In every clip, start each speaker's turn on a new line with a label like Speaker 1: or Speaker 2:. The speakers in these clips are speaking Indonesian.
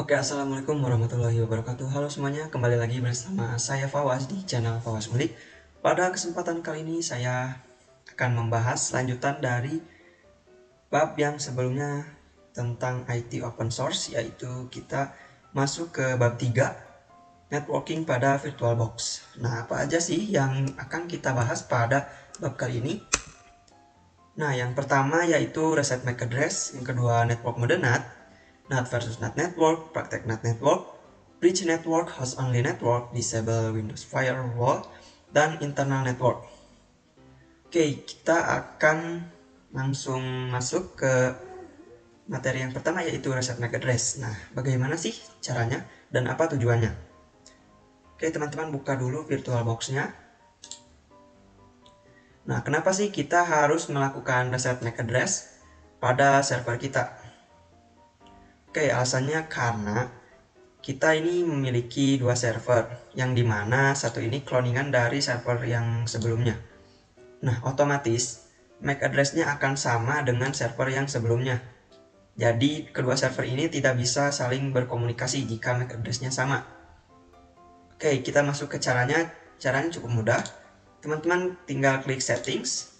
Speaker 1: Oke, assalamualaikum warahmatullahi wabarakatuh. Halo semuanya, kembali lagi bersama saya Fawaz di channel Fawaz Ngulik. Pada kesempatan kali ini saya akan membahas lanjutan dari bab yang sebelumnya tentang IT open source, yaitu kita masuk ke bab 3, networking pada VirtualBox. Nah, apa aja sih yang akan kita bahas pada bab kali ini? Nah, yang pertama yaitu reset MAC address, yang kedua network mode NAT, NAT versus NAT network, praktek NAT network, bridge network, host only network, disable Windows firewall, dan internal network. Oke, kita akan langsung masuk ke materi yang pertama yaitu reset MAC address. Nah, bagaimana sih caranya dan apa tujuannya? Oke, teman-teman buka dulu VirtualBox-nya. Nah, kenapa sih kita harus melakukan reset MAC address pada server kita? Oke, alasannya karena kita ini memiliki dua server, yang dimana satu ini cloningan dari server yang sebelumnya. Nah, otomatis MAC address-nya akan sama dengan server yang sebelumnya. Jadi, kedua server ini tidak bisa saling berkomunikasi jika MAC address-nya sama. Oke, kita masuk ke caranya. Caranya cukup mudah. Teman-teman tinggal klik settings.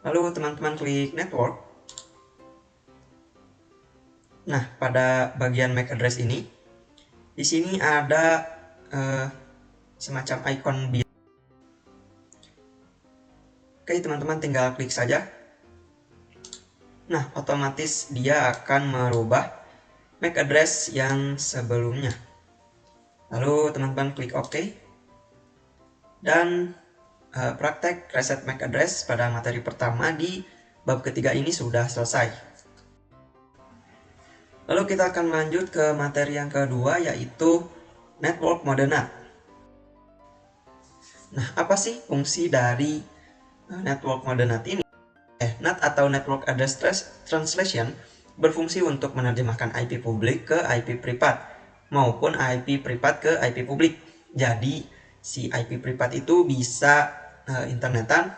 Speaker 1: Lalu teman-teman klik network. Nah, pada bagian MAC address ini, di sini ada semacam icon biru. Oke, teman-teman tinggal klik saja. Nah, otomatis dia akan merubah MAC address yang sebelumnya. Lalu teman-teman klik OK. Dan praktek reset MAC address pada materi pertama di bab ketiga ini sudah selesai. Lalu kita akan lanjut ke materi yang kedua, yaitu network mode NAT. Nah, apa sih fungsi dari network mode NAT ini? NAT atau Network Address Translation berfungsi untuk menerjemahkan IP publik ke IP privat maupun IP privat ke IP publik. Jadi, si IP privat itu bisa internetan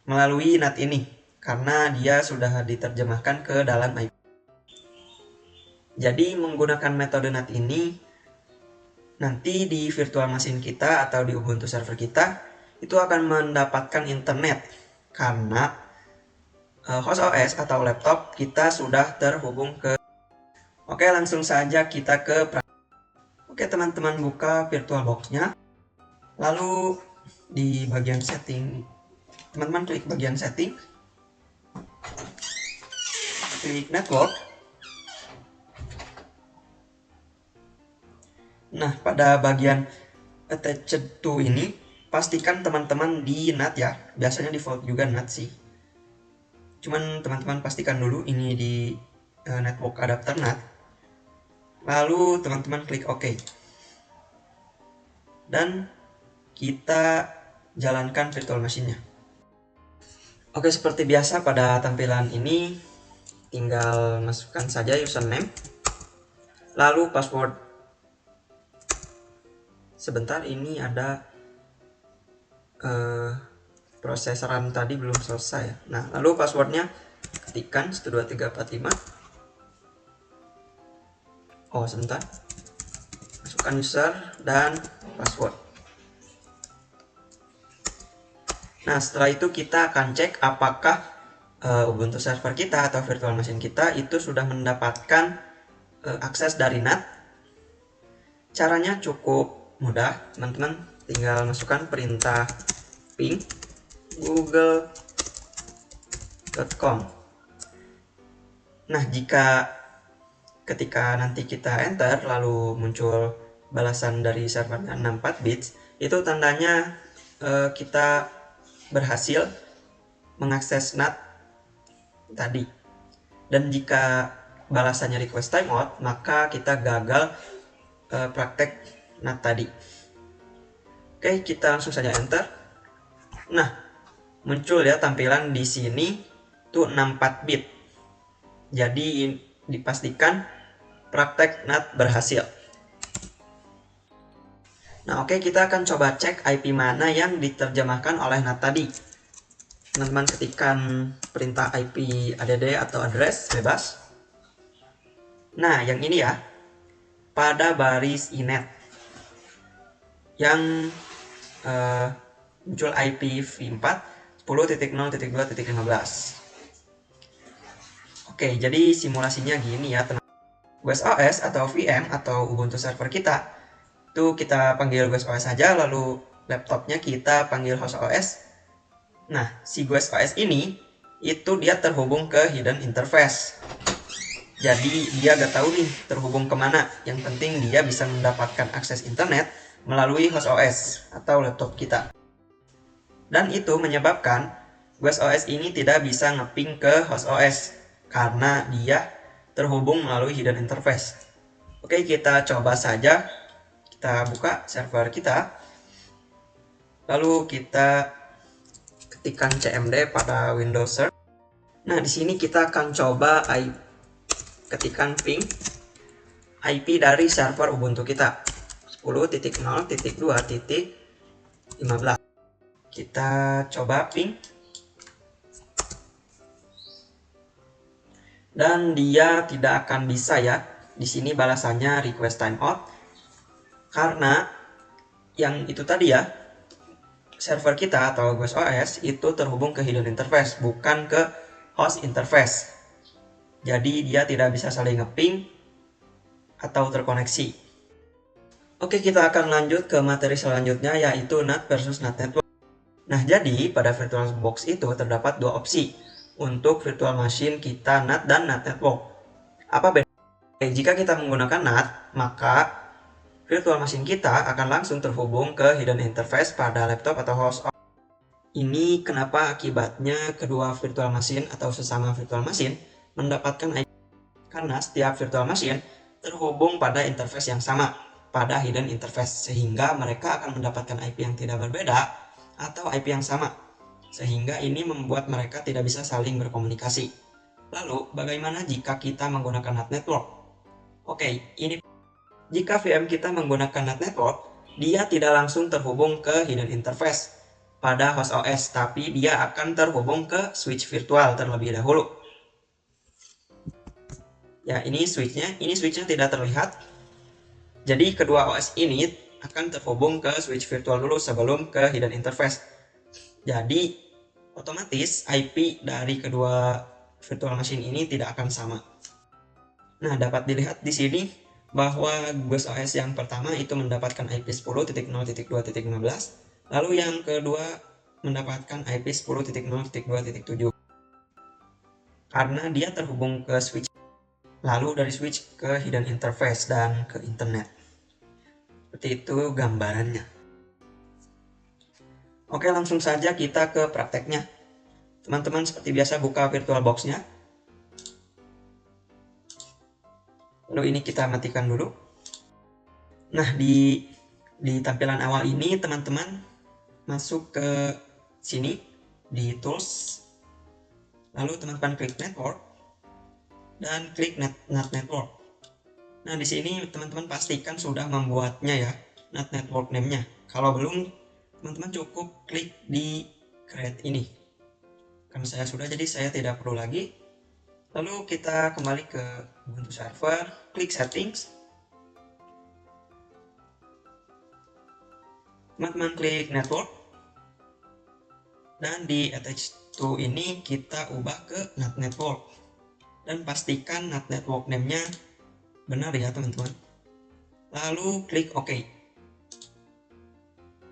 Speaker 1: melalui NAT ini karena dia sudah diterjemahkan ke dalam IP. Jadi, menggunakan metode NAT ini nanti di virtual machine kita atau di Ubuntu server kita itu akan mendapatkan internet karena host OS atau laptop kita sudah terhubung ke. Oke, langsung saja kita ke. Oke, teman-teman buka VirtualBox-nya. Lalu di bagian setting, teman-teman klik bagian setting. Klik network. Nah, pada bagian attached to ini, pastikan teman-teman di NAT ya. Biasanya default juga NAT sih. Cuman teman-teman pastikan dulu ini di network adapter NAT. Lalu teman-teman klik OK. Dan kita jalankan virtual machine-nya. Oke, seperti biasa pada tampilan ini tinggal masukkan saja username. Lalu password. Sebentar, ini ada proses run tadi belum selesai. Nah, lalu passwordnya ketikkan 12345. Oh, sebentar. Masukkan user dan password. Nah, setelah itu kita akan cek apakah Ubuntu server kita atau virtual machine kita itu sudah mendapatkan akses dari NAT. Caranya cukup mudah, teman-teman. Tinggal masukkan perintah ping google.com. Nah, jika ketika nanti kita enter lalu muncul balasan dari servernya 64 bits, itu tandanya kita berhasil mengakses NAT tadi. Dan jika balasannya request timeout, maka kita gagal praktek NAT tadi. Oke, kita langsung saja enter. Nah, muncul ya tampilan di sini tuh 64 bit. Jadi dipastikan praktek NAT berhasil. Nah, oke, kita akan coba cek IP mana yang diterjemahkan oleh NAT tadi. teman-teman ketikkan perintah IP add atau address bebas. Nah, yang ini ya, pada baris inet yang muncul IP v4 10.0.2.15. Oke, jadi simulasinya gini ya teman. GUS OS atau VM atau Ubuntu server kita itu kita panggil GUS OS saja, lalu laptopnya kita panggil host OS. Nah, si GUS OS ini itu dia terhubung ke hidden interface. Jadi dia gak tahu nih terhubung kemana. Yang penting dia bisa mendapatkan akses internet melalui host OS atau laptop kita. Dan itu menyebabkan GUS OS ini tidak bisa ngeping ke host OS karena dia terhubung melalui hidden interface. Oke, kita coba saja. Kita buka server kita. Lalu kita ketikkan cmd pada Windows Search. Nah, di sini kita akan coba ketikkan ping IP dari server Ubuntu kita 10.0.2.15. Kita coba ping. Dan dia tidak akan bisa ya. Di sini balasannya request timeout. Karena yang itu tadi ya, server kita atau GUS OS itu terhubung ke hidden interface, bukan ke host interface. Jadi dia tidak bisa saling ngeping atau terkoneksi. Oke, kita akan lanjut ke materi selanjutnya, yaitu NAT versus NAT network. Nah, jadi pada VirtualBox itu terdapat dua opsi untuk virtual machine kita NAT dan NAT network. Apa beda? Jika kita menggunakan NAT, maka virtual machine kita akan langsung terhubung ke hidden interface pada laptop atau host. Ini kenapa akibatnya kedua virtual machine atau sesama virtual machine mendapatkan IP. Karena setiap virtual machine terhubung pada interface yang sama, pada hidden interface, sehingga mereka akan mendapatkan IP yang tidak berbeda atau IP yang sama. Sehingga ini membuat mereka tidak bisa saling berkomunikasi. Lalu, bagaimana jika kita menggunakan NAT network? Oke, ini jika VM kita menggunakan NAT network, dia tidak langsung terhubung ke hidden interface pada host OS, tapi dia akan terhubung ke switch virtual terlebih dahulu. Ya, ini switchnya tidak terlihat. Jadi kedua OS ini akan terhubung ke switch virtual dulu sebelum ke hidden interface. Jadi otomatis IP dari kedua virtual machine ini tidak akan sama. Nah, dapat dilihat di sini bahwa GUS OS yang pertama itu mendapatkan IP 10.0.2.15, lalu yang kedua mendapatkan IP 10.0.2.7. Karena dia terhubung ke switch, lalu dari switch ke hidden interface dan ke internet. Seperti itu gambarannya. Oke, langsung saja kita ke prakteknya. Teman-teman seperti biasa buka VirtualBox-nya. Lalu ini kita matikan dulu. Nah, di tampilan awal ini teman-teman masuk ke sini di Tools. Lalu teman-teman klik Network dan klik NAT Network. Nah, di sini teman-teman pastikan sudah membuatnya ya, NAT Network name-nya. Kalau belum, teman-teman cukup klik di create ini. Karena saya sudah, jadi saya tidak perlu lagi. Lalu kita kembali ke Ubuntu server, klik settings. Teman-teman klik network. Dan di attach to ini kita ubah ke NAT network. Dan pastikan NAT network name-nya benar ya teman-teman. Lalu klik OK.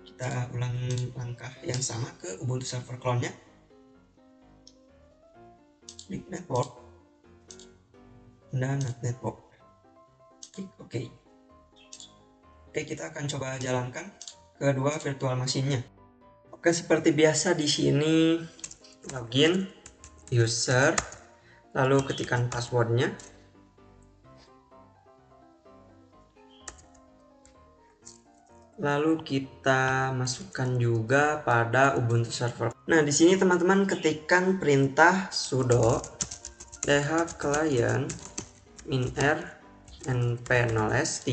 Speaker 1: Kita ulang langkah yang sama ke Ubuntu server clone-nya. Klik network dan NAT network. Klik OK. Oke, kita akan coba jalankan kedua virtual machine-nya. Oke, seperti biasa di sini login user, lalu ketikkan passwordnya. Lalu kita masukkan juga pada Ubuntu server. Nah, di sini teman-teman ketikkan perintah sudo dhclient -r np0s3.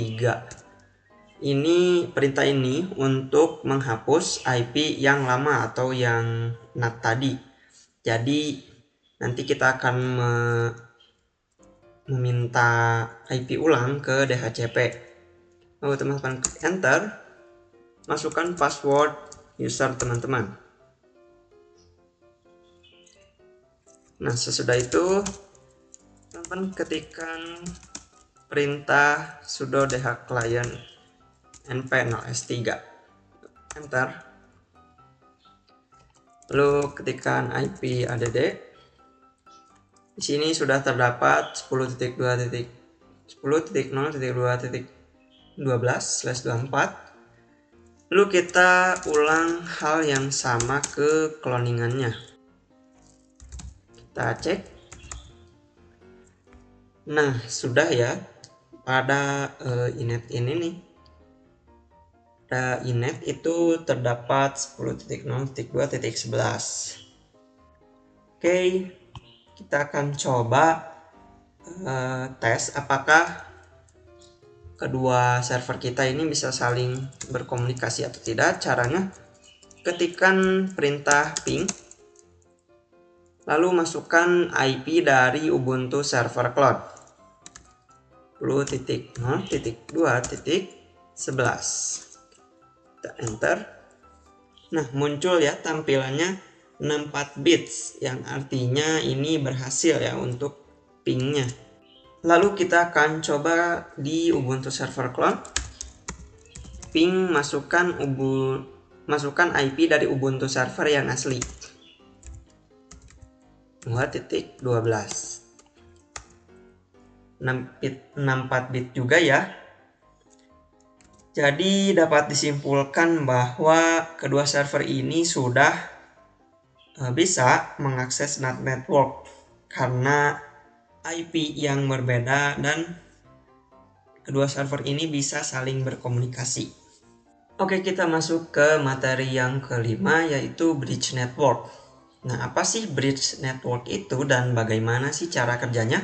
Speaker 1: Ini perintah ini untuk menghapus IP yang lama atau yang NAT tadi. Jadi nanti kita akan meminta IP ulang ke DHCP. Lalu teman-teman klik enter, masukkan password user teman-teman. Nah, sesudah itu teman-teman ketikkan perintah sudo dhclient np0s3, enter. Lalu ketikkan IP add. Di sini sudah terdapat 10.0.2.12/24. Lalu kita ulang hal yang sama ke cloningannya. Kita cek. Nah, sudah ya. Pada init ini nih. Pada init itu terdapat 10.0.2.11. Oke, kita akan coba tes apakah kedua server kita ini bisa saling berkomunikasi atau tidak. Caranya ketikkan perintah ping, lalu masukkan IP dari Ubuntu Server Cloud 10.0.2.11. Kita enter. Nah, muncul ya tampilannya 64 bits, yang artinya ini berhasil ya untuk pingnya. Lalu kita akan coba di Ubuntu Server Cloud, ping masukkan IP dari Ubuntu Server yang asli 2.12. 64 bit juga ya. Jadi dapat disimpulkan bahwa kedua server ini sudah bisa mengakses NAT network karena IP yang berbeda dan kedua server ini bisa saling berkomunikasi. Oke, kita masuk ke materi yang kelima, yaitu bridge network. Nah, apa sih bridge network itu dan bagaimana sih cara kerjanya?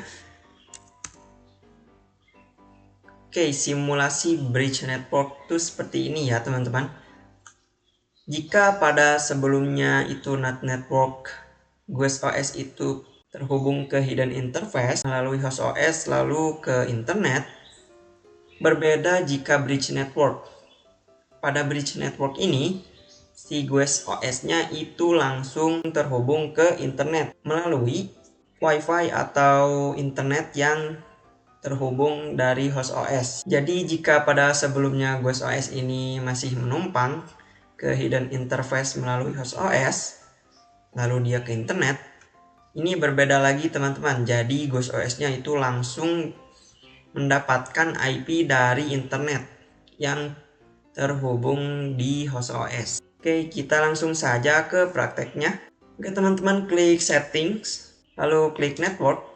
Speaker 1: Oke, simulasi bridge network itu seperti ini ya teman-teman. Jika pada sebelumnya itu NAT network GUES OS itu terhubung ke hidden interface melalui host OS lalu ke internet, berbeda jika bridge network. Pada bridge network ini, si GUES OS-nya itu langsung terhubung ke internet melalui Wi-Fi atau internet yang terhubung dari host OS. Jadi jika pada sebelumnya GUES OS ini masih menumpang ke hidden interface melalui host OS, lalu dia ke internet, ini berbeda lagi teman-teman. Jadi GUES OS-nya itu langsung mendapatkan IP dari internet yang terhubung di host OS. Oke, kita langsung saja ke prakteknya. Oke teman-teman, klik settings, lalu klik network.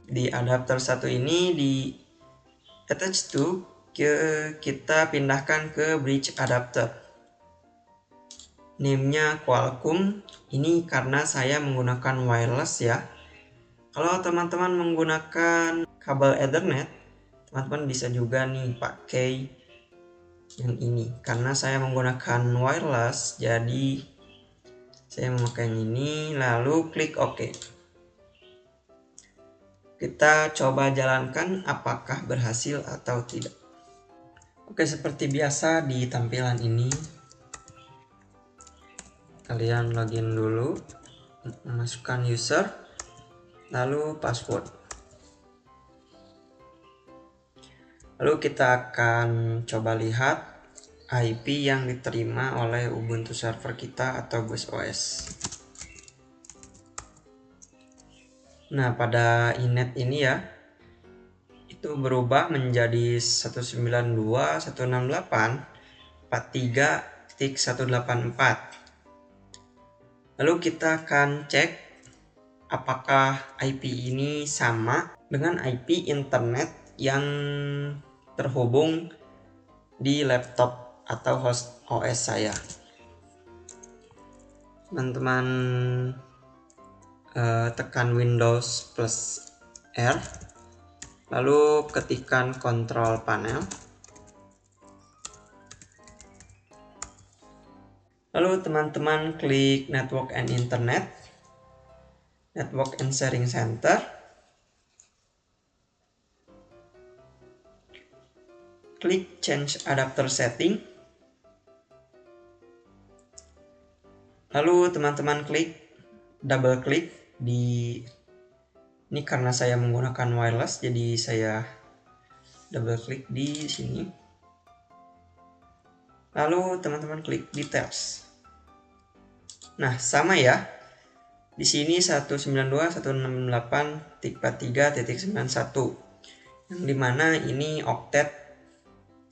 Speaker 1: Di adapter satu ini di attach to, kita pindahkan ke bridge adapter. Name-nya Qualcomm. Ini karena saya menggunakan wireless ya. Kalau teman-teman menggunakan kabel Ethernet, teman-teman bisa juga nih pakai yang ini. Karena saya menggunakan wireless, jadi saya memakai yang ini, lalu klik OK. Kita coba jalankan apakah berhasil atau tidak. Oke, seperti biasa di tampilan ini, kalian login dulu, masukkan user, lalu password. Lalu kita akan coba lihat IP yang diterima oleh Ubuntu server kita atau GUES OS. Nah, pada inet ini ya, itu berubah menjadi 192.168.43.184. Lalu kita akan cek apakah IP ini sama dengan IP internet yang terhubung di laptop atau host OS saya. Teman-teman tekan Windows plus R, lalu ketikkan Control Panel, lalu teman-teman klik Network and Internet, Network and Sharing Center, klik Change Adapter Setting, lalu teman-teman double klik di ini karena saya menggunakan wireless, jadi saya double klik di sini. Lalu teman-teman klik Details. Nah, sama ya. Di sini 192.168.43.91, yang dimana ini oktet,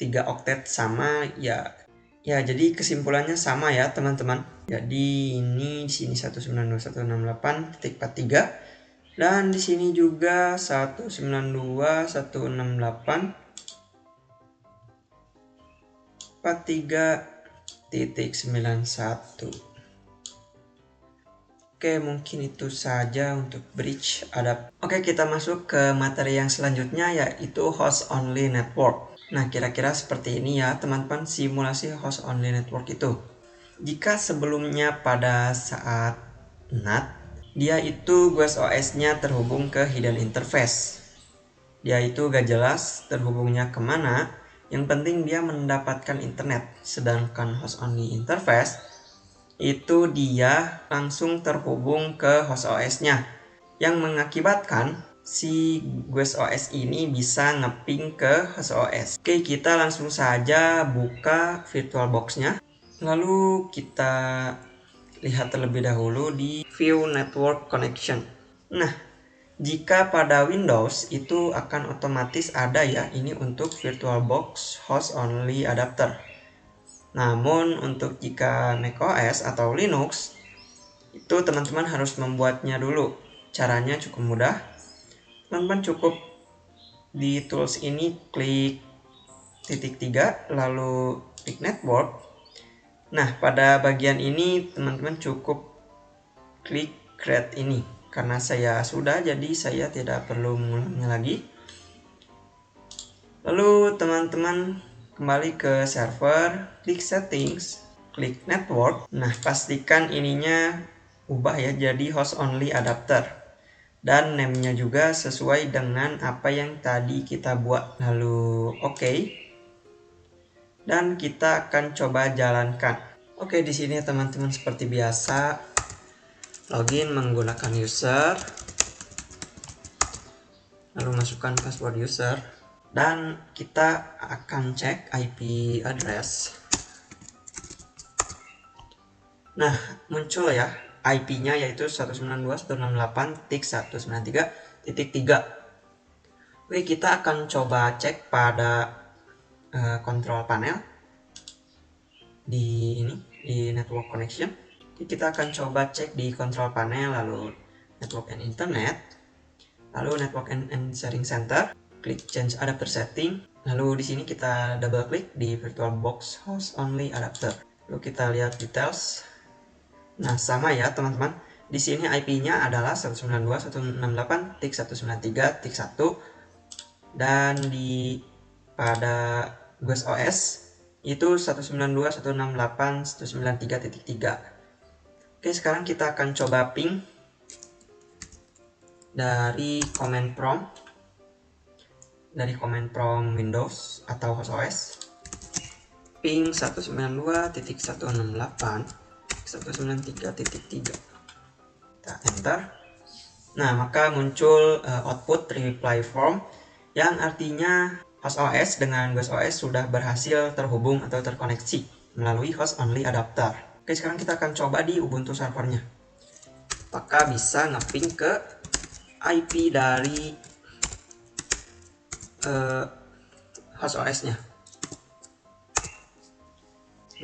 Speaker 1: 3 oktet sama ya. Ya, jadi kesimpulannya sama ya teman-teman. Jadi ini di sini 192.168.43 dan di sini juga 192.168.43.91. Oke, mungkin itu saja untuk bridge adapt. Oke, kita masuk ke materi yang selanjutnya, yaitu host only network. Nah, kira-kira seperti ini ya teman-teman, simulasi host only network itu. Jika sebelumnya pada saat NAT, dia itu GUIS OS-nya terhubung ke hidden interface. Dia itu gak jelas terhubungnya kemana, yang penting dia mendapatkan internet. Sedangkan host only interface itu dia langsung terhubung ke host OS-nya, yang mengakibatkan si GUIS OS ini bisa ngeping ke host OS. Oke, kita langsung saja buka VirtualBox-nya. Lalu kita lihat terlebih dahulu di View Network Connection. Nah, jika pada Windows itu akan otomatis ada ya, ini untuk VirtualBox Host Only Adapter. Namun untuk jika macOS atau Linux, itu teman-teman harus membuatnya dulu. Caranya cukup mudah. Teman-teman cukup di tools ini klik titik 3, lalu klik network. Nah, pada bagian ini teman-teman cukup klik create ini. Karena saya sudah, jadi saya tidak perlu mengulangnya lagi. Lalu teman-teman kembali ke server, klik settings, klik network. Nah, pastikan ininya ubah ya jadi host only adapter. Dan name-nya juga sesuai dengan apa yang tadi kita buat. Lalu oke. Dan kita akan coba jalankan. Oke, di sini teman-teman seperti biasa login menggunakan user. Lalu masukkan password user. Dan kita akan cek IP address. Nah, muncul ya IP-nya yaitu 192.168.193.3. Oke, kita akan coba cek pada control panel di network connection. Kita akan coba cek di control panel, lalu network and internet, lalu network and sharing center. Klik change adapter setting, lalu di sini kita double klik di VirtualBox host only adapter. Lalu kita lihat details. Nah, sama ya teman-teman. Di sini IP-nya adalah 192.168.193.1 dan pada GUIS OS itu 192.168.193.3. Oke, sekarang kita akan coba ping dari command prompt. Dari command prompt Windows atau host OS, ping 192.168.193.3. Kita enter. Nah, maka muncul output reply form yang artinya host OS dengan GUIS OS sudah berhasil terhubung atau terkoneksi melalui host only adapter. Oke, sekarang kita akan coba di Ubuntu servernya. Apakah bisa ngeping ke IP dari host OS-nya.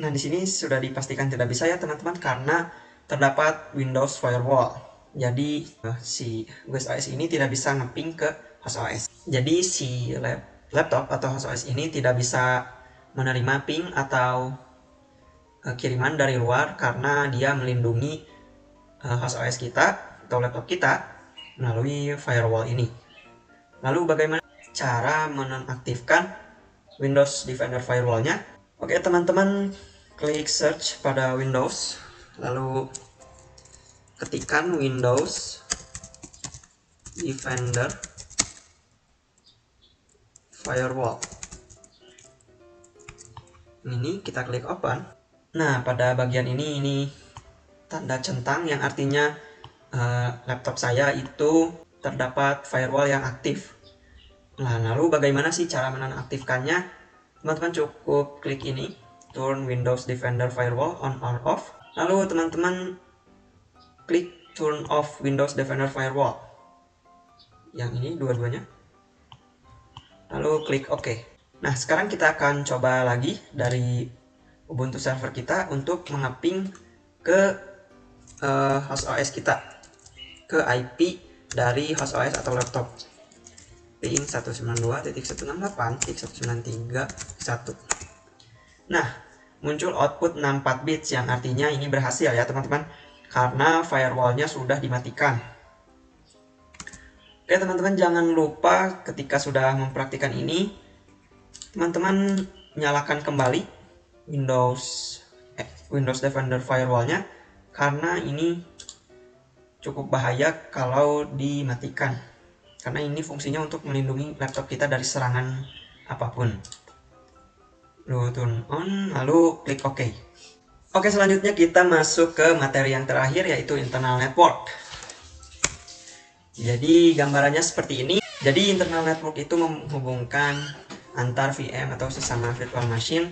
Speaker 1: Nah, di sini sudah dipastikan tidak bisa ya teman-teman karena terdapat Windows Firewall. Jadi si GUIS OS ini tidak bisa ngeping ke host OS. Jadi si laptop atau host OS ini tidak bisa menerima ping atau kiriman dari luar karena dia melindungi host OS kita atau laptop kita melalui firewall ini. Lalu bagaimana cara menonaktifkan Windows Defender Firewall-nya? Oke teman-teman, klik search pada Windows, lalu ketikkan Windows Defender Firewall. Ini kita klik open. Nah, pada bagian ini tanda centang yang artinya laptop saya itu terdapat firewall yang aktif. Nah, lalu bagaimana sih cara menonaktifkannya? Teman-teman cukup klik ini, turn Windows Defender Firewall on or off. Lalu teman-teman klik turn off Windows Defender Firewall. Yang ini dua-duanya. Lalu klik OK. Nah, sekarang kita akan coba lagi dari Ubuntu server kita untuk mengaping ke host OS kita, ke IP dari host OS atau laptop. Ping 192.168.193.1. Nah, muncul output 64 bits yang artinya ini berhasil ya teman-teman, karena firewallnya sudah dimatikan. Oke teman-teman, jangan lupa ketika sudah mempraktikkan ini, teman-teman nyalakan kembali Windows Defender Firewall-nya, karena ini cukup bahaya kalau dimatikan, karena ini fungsinya untuk melindungi laptop kita dari serangan apapun. Lalu turn on, lalu klik OK. Oke, selanjutnya kita masuk ke materi yang terakhir, yaitu internal network. Jadi gambarannya seperti ini. Jadi internal network itu menghubungkan antar VM atau sesama virtual machine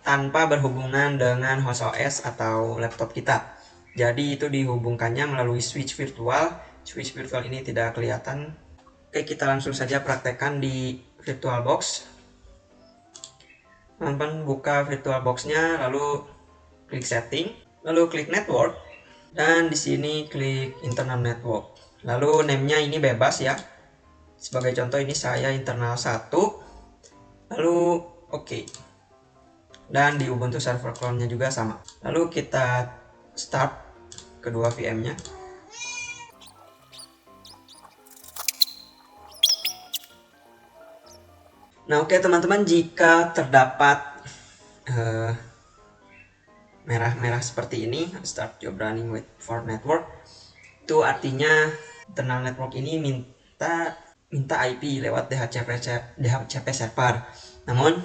Speaker 1: tanpa berhubungan dengan host OS atau laptop kita. Jadi itu dihubungkannya melalui switch virtual. Switch virtual ini tidak kelihatan. Oke, kita langsung saja praktekkan di VirtualBox. Teman-teman buka VirtualBox-nya, lalu klik setting, lalu klik network, dan di sini klik internal network. Lalu name-nya ini bebas ya. Sebagai contoh ini saya internal 1, lalu OK. Dan di Ubuntu server clone-nya juga sama. Lalu kita start kedua VM-nya. Nah, oke teman-teman, jika terdapat merah-merah seperti ini, start job running with for network, itu artinya internal network ini minta IP lewat DHCP server. Namun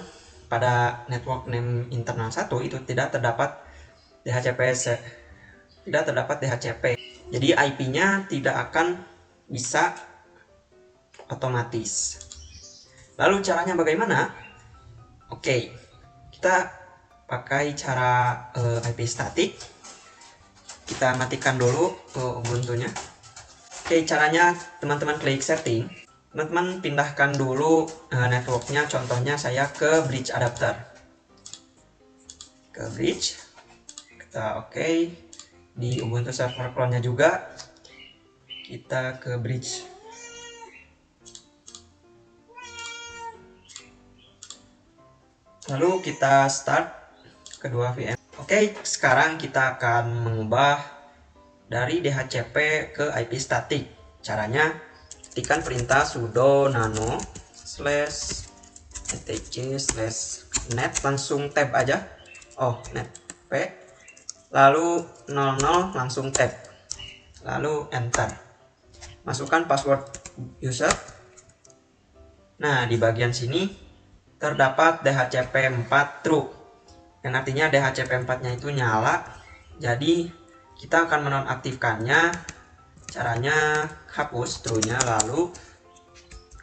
Speaker 1: pada network name internal 1 itu tidak terdapat DHCP. Jadi IP-nya tidak akan bisa otomatis. Lalu caranya bagaimana? Oke, kita pakai cara IP static. Kita matikan dulu Ubuntu-nya. Oke, caranya teman-teman klik setting. Teman-teman pindahkan dulu networknya, contohnya saya ke bridge adapter. Ke bridge. Kita OK. Di Ubuntu server clone-nya juga. Kita ke bridge. Lalu kita start kedua VM. Oke, sekarang kita akan mengubah dari DHCP ke IP static. Caranya, ketikkan perintah sudo nano /etc/net, langsung tab aja. Oh, net p. Lalu 00 langsung tab. Lalu enter. Masukkan password user. Nah, di bagian sini terdapat DHCP 4 true. Yang artinya DHCP 4-nya itu nyala. Jadi kita akan menonaktifkannya. Caranya hapus true-nya, lalu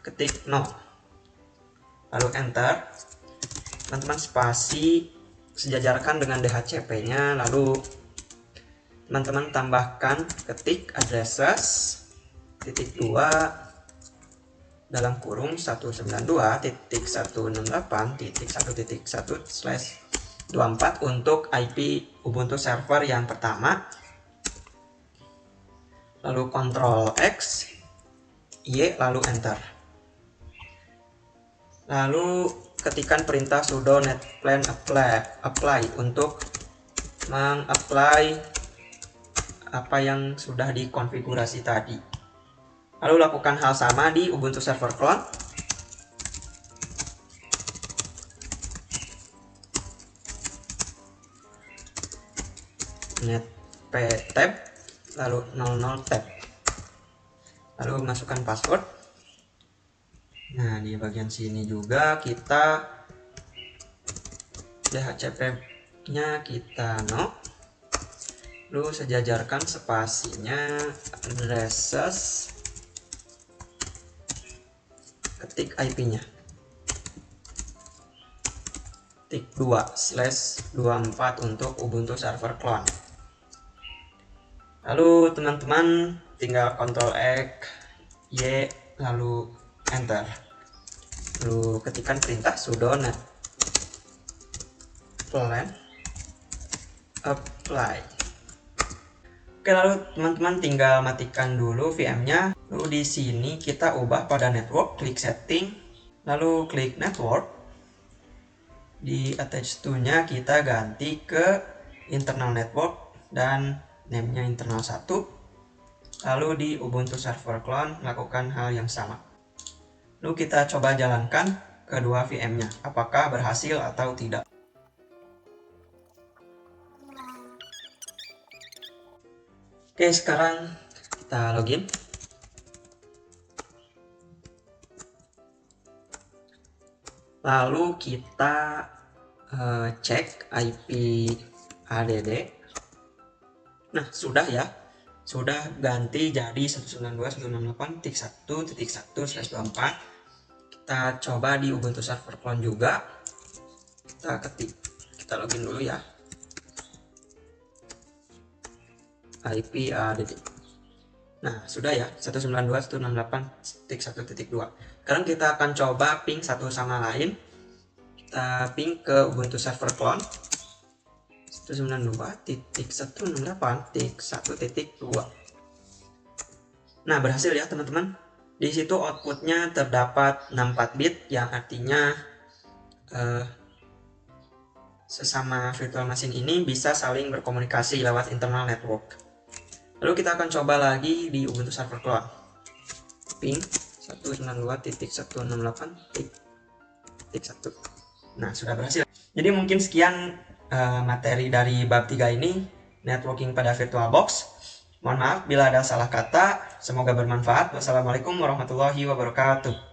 Speaker 1: ketik no, lalu enter. Teman-teman spasi sejajarkan dengan DHCP-nya, lalu teman-teman tambahkan ketik addresses .2 dalam kurung 192.168.1.1/24 untuk IP Ubuntu server yang pertama. Lalu Ctrl X, Y, lalu enter. Lalu ketikkan perintah sudo netplan apply untuk mengapply apa yang sudah dikonfigurasi tadi. Lalu lakukan hal sama di Ubuntu server clone. Net p tab, lalu 00 tab. lalu masukkan password. Nah, di bagian sini juga kita DHCP-nya kita no. Lalu sejajarkan spasinya, addresses, ketik IP-nya. Tik 2/24 untuk Ubuntu Server Clone. Lalu teman-teman tinggal Ctrl X, Y, lalu Enter. Lalu ketikkan perintah sudo net plan apply. Oke, lalu teman-teman tinggal matikan dulu VM-nya. Lalu di sini kita ubah pada network, klik setting, lalu klik network. Di attach to-nya kita ganti ke internal network dan name-nya internal 1. Lalu di Ubuntu Server Clone lakukan hal yang sama. Lalu kita coba jalankan kedua VM-nya, apakah berhasil atau tidak. Oke, sekarang kita login. Lalu kita cek IP ADD. Nah, sudah ya. Sudah ganti jadi 192.168.1.1/24. Kita coba di Ubuntu Server Clone juga. Kita login dulu ya. IP ADD. Nah, sudah ya, 192.168.1.2. Sekarang kita akan coba ping satu sama lain. Kita ping ke Ubuntu Server Clone 192.168.1.2. Nah, berhasil ya teman-teman. Di situ outputnya terdapat 64 bit, yang artinya sesama virtual machine ini bisa saling berkomunikasi lewat internal network. Lalu kita akan coba lagi di Ubuntu Server Clone. Ping 192.168.1. Nah, sudah berhasil. Jadi mungkin sekian materi dari bab 3 ini, networking pada VirtualBox. Mohon maaf bila ada salah kata, semoga bermanfaat. Wassalamualaikum warahmatullahi wabarakatuh.